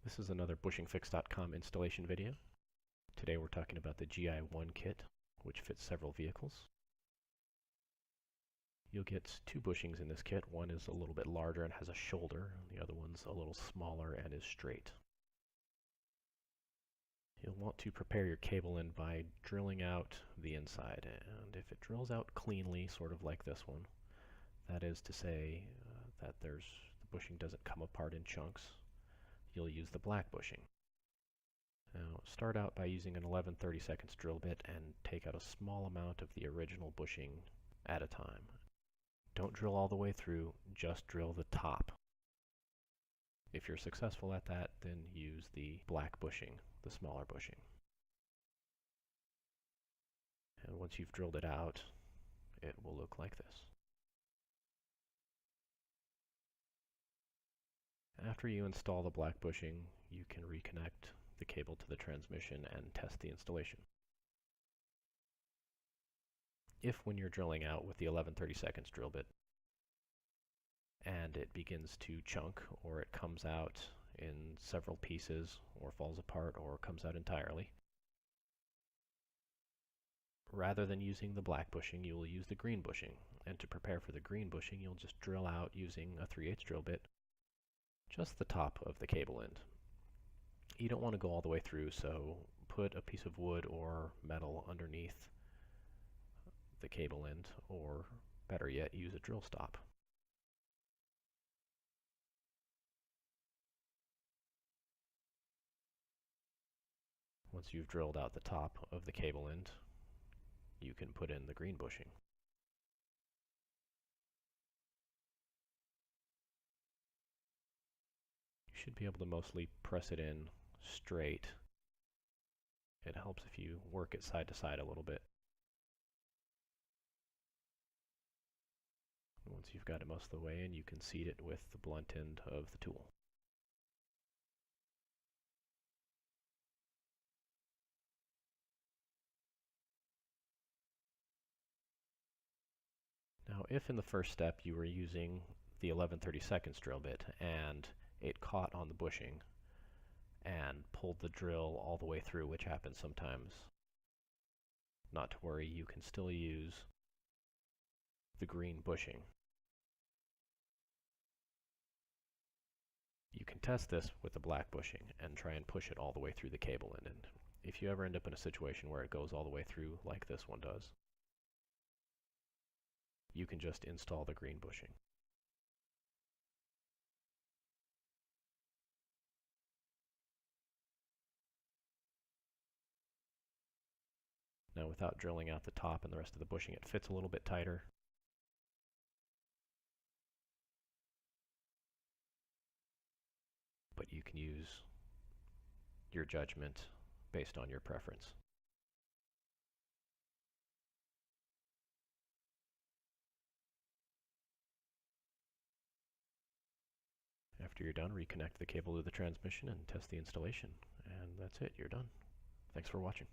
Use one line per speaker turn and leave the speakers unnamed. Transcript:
This is another bushingfix.com installation video. Today we're talking about the GI1 kit, which fits several vehicles. You'll get two bushings in this kit. One is a little bit larger and has a shoulder, and the other one's a little smaller and is straight. You'll want to prepare your cable in by drilling out the inside, and if it drills out cleanly, sort of like this one, that is to say that the bushing doesn't come apart in chunks, you'll use the black bushing. Now start out by using an 11/32 drill bit and take out a small amount of the original bushing at a time. Don't drill all the way through, just drill the top. If you're successful at that, then use the black bushing, the smaller bushing. And once you've drilled it out, it will look like this. After you install the black bushing, you can reconnect the cable to the transmission and test the installation. If when you're drilling out with the 11/32 drill bit and it begins to chunk, or it comes out in several pieces, or falls apart, or comes out entirely, rather than using the black bushing, you will use the green bushing. And to prepare for the green bushing, you'll just drill out using a 3/8 drill bit just the top of the cable end. You don't want to go all the way through, so put a piece of wood or metal underneath the cable end, or better yet, use a drill stop. Once you've drilled out the top of the cable end, you can put in the green bushing. You should be able to mostly press it in straight. It helps if you work it side to side a little bit. Once you've got it most of the way in, you can seat it with the blunt end of the tool. Now, if in the first step you were using the 11/32 drill bit and it caught on the bushing and pulled the drill all the way through, which happens sometimes, not to worry, you can still use the green bushing. You can test this with the black bushing and try and push it all the way through the cable end. And if you ever end up in a situation where it goes all the way through like this one does, you can just install the green bushing. Now, without drilling out the top and the rest of the bushing, it fits a little bit tighter. But you can use your judgment based on your preference. After you're done, reconnect the cable to the transmission and test the installation. And that's it, you're done. Thanks for watching.